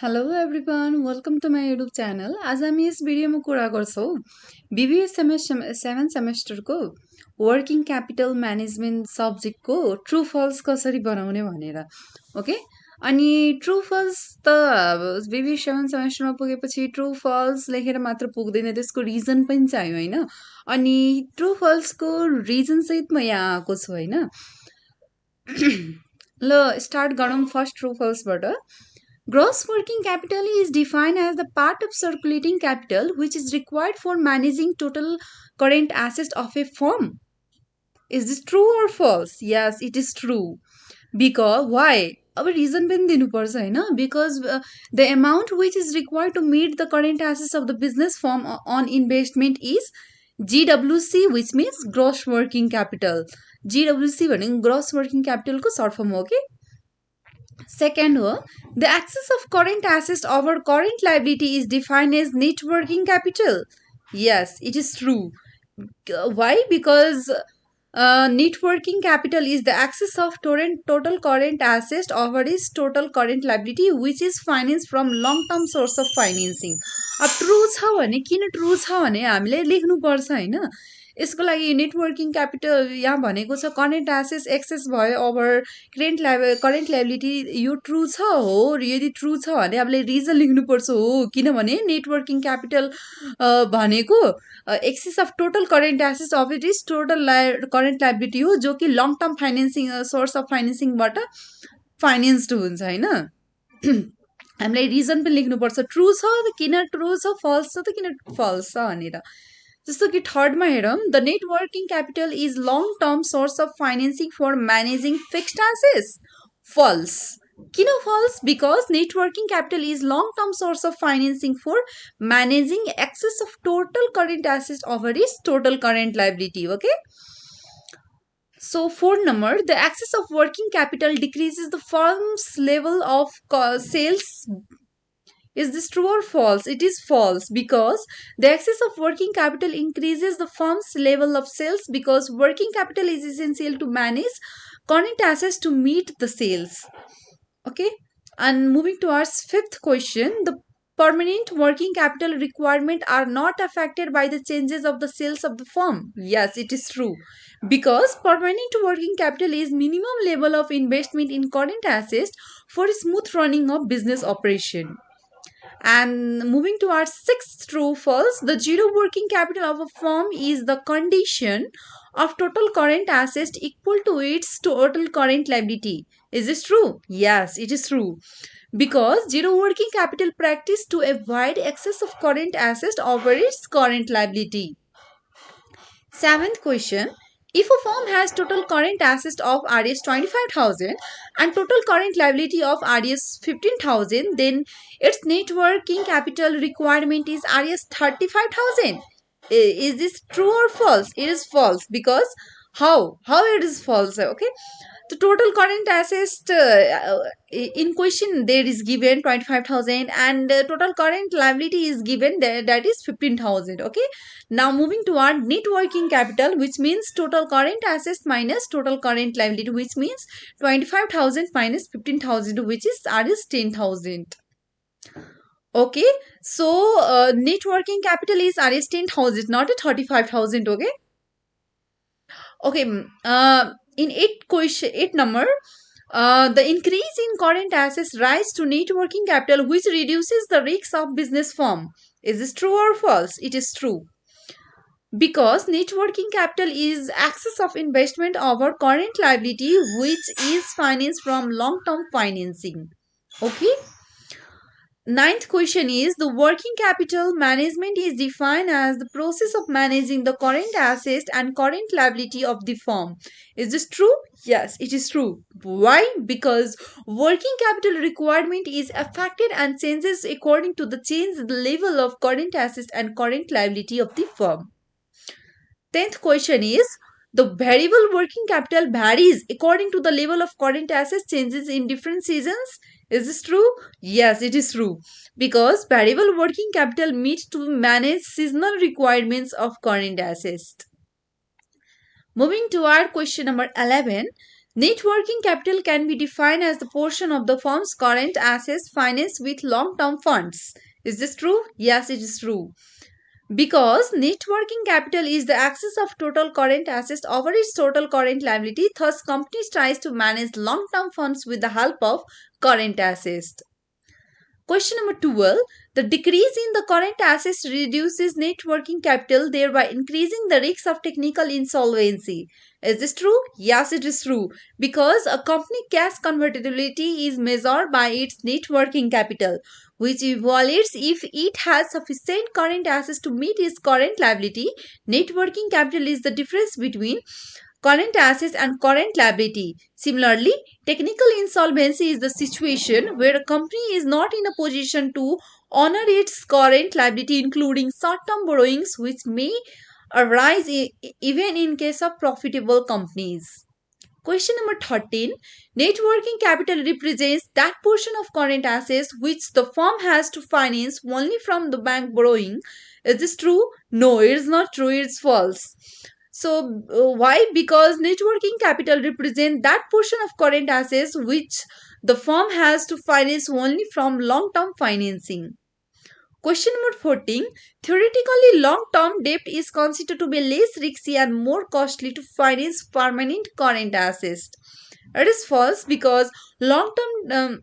Hello everyone welcome to my YouTube channel आज हामी यस भिडियोमा कुरा गर्छौँ बिबिए सेभेन सेमेस्टरको वर्किङ क्यापिटल म्यानेजमेन्ट सब्जेक्टको ट्रु फल्स कसरी बनाउने भनेर ओके अनि ट्रु फल्स त बिबिए सेभेन सेमेस्टरमा पुगेपछि ट्रु फल्स लेखेर मात्र पुग्दैन त्यसको रिजन पनि चाहियो होइन अनि ट्रु फल्सको रिजनसहित म यहाँ आएको छु होइन ल स्टार्ट गरौँ फर्स्ट ट्रु फल्सबाट Gross working capital is defined as the part of circulating capital which is required for managing total current assets of a firm. Is this true or false? Yes, it is true. Because why? अब reason पनि दिनुपर्छ होइन because the amount which is required to meet the current assets of the business firm on investment is GWC which means gross working capital. GWC भनेको gross working capital को short form हो okay? Second, the excess of current assets over current liability is defined as net working capital. Yes, it is true. Why? Because net working capital is the excess of total current assets over its total current liability, which is financed from long-term source of financing. अब true छ भने किन true छ भने हामीले लेख्नुपर्छ होइन यसको लागि नेटवर्किङ क्यापिटल यहाँ भनेको छ करेन्ट एसेट्स एक्सेस भयो ओभर करेन्ट लाइबिलिटी यो ट्रु छ हो यदि ट्रु छ भने हामीले रिजन लेख्नुपर्छ हो किनभने नेटवर्किङ क्यापिटल भनेको excess of total current assets of it is total current liability हो जो कि long term financing source of फाइनेन्सिङबाट फाइनेन्स्ड हुन्छ होइन हामीलाई रिजन पनि लेख्नुपर्छ ट्रु छ त किन ट्रु छ फल्स छ त किन फल्स छ भनेर जस्तो कि थर्डमा हेरौँ the net working capital is long term source of financing for managing fixed assets false किन false because net working capital is long term source of financing for managing excess of total current assets over is total current liability okay So, fourth number, the excess of working capital decreases the firm's level of sales. Is this true or false? It is false because the excess of working capital increases the firm's level of sales because working capital is essential to manage current assets to meet the sales. Okay, and moving to our fifth question, the permanent working capital requirement are not affected by the changes of the sales of the firm. Yes, it is true because permanent working capital is minimum level of investment in current assets for smooth running of business operation. And moving to our sixth true false, the zero working capital of a firm is the condition of total current assets equal to its total current liability. Is this true? Yes, it is true. Because zero working capital practice to avoid excess of current assets over its current liability. Seventh question. If a firm has total current assets of Rs 25,000 and total current liability of Rs 15,000, then its net working capital requirement is Rs 35,000. Is this true or false? It is false because how it is false? Okay, the total current assets in question there is given 25,000 and total current liability is given that is 15,000. Okay, now moving to our net working capital, which means total current assets minus total current liability, which means 25,000 minus 15,000, which is Rs 10,000. Okay, so net working capital is Rs 10,000, not a 35,000. Okay, in eight number, the increase in current assets rise to net working capital, which reduces the risks of business firm. Is this true or false? It is true. Because net working capital is excess of investment over current liability, which is financed from long-term financing. Okay. Ninth question is the working capital management is defined as the process of managing the current assets and current liability of the firm. Is this true? Yes, it is true. Why? Because working capital requirement is affected and changes according to the change in the level of current assets and current liability of the firm. 10th question is the variable working capital varies according to the level of current assets changes in different seasons. Is this true? Yes, it is true. Because variable working capital needs to manage seasonal requirements of current assets. Moving to our question number 11. Net working capital can be defined as the portion of the firm's current assets financed with long term funds. Is this true? Yes, it is true. Because net working capital is the excess of total current assets over its total current liability, thus companies tries to manage long term funds with the help of current assets. Question number 12. The decrease in the current assets reduces net working capital, thereby increasing the risk of technical insolvency. Is this true? Yes, it is true. Because a company cash convertibility is measured by its net working capital, which evaluates if it has sufficient current assets to meet its current liability. Net working capital is the difference between current assets and current liability. Similarly, technical insolvency is the situation where a company is not in a position to honor its current liability, including short term borrowings, which may arise even in case of profitable companies. Question number 13. Net working capital represents that portion of current assets which the firm has to finance only from the bank borrowing. Is this true? No, it is not true, it is false. So, why? Because net working capital represents that portion of current assets which the firm has to finance only from long term financing. Question number 14. Theoretically, long term debt is considered to be less risky and more costly to finance permanent current assets. It is false because long term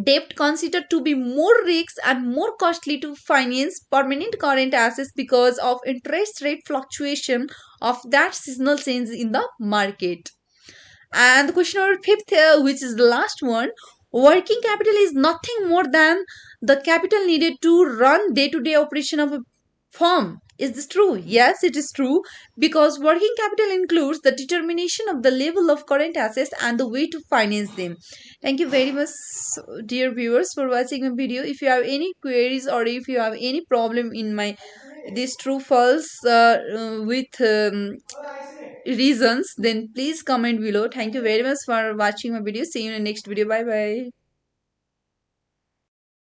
debt considered to be more risks and more costly to finance permanent current assets because of interest rate fluctuation of that seasonal change in the market. And the question number fifth, which is the last one, working capital is nothing more than the capital needed to run day-to-day operation of a firm. Is this true? Yes, it is true because working capital includes the determination of the level of current assets and the way to finance them. Thank you very much, dear viewers, for watching my video. If you have any queries or if you have any problem in my this true false with reasons, then please comment below. Thank you very much for watching my video. See you in the next video. Bye bye.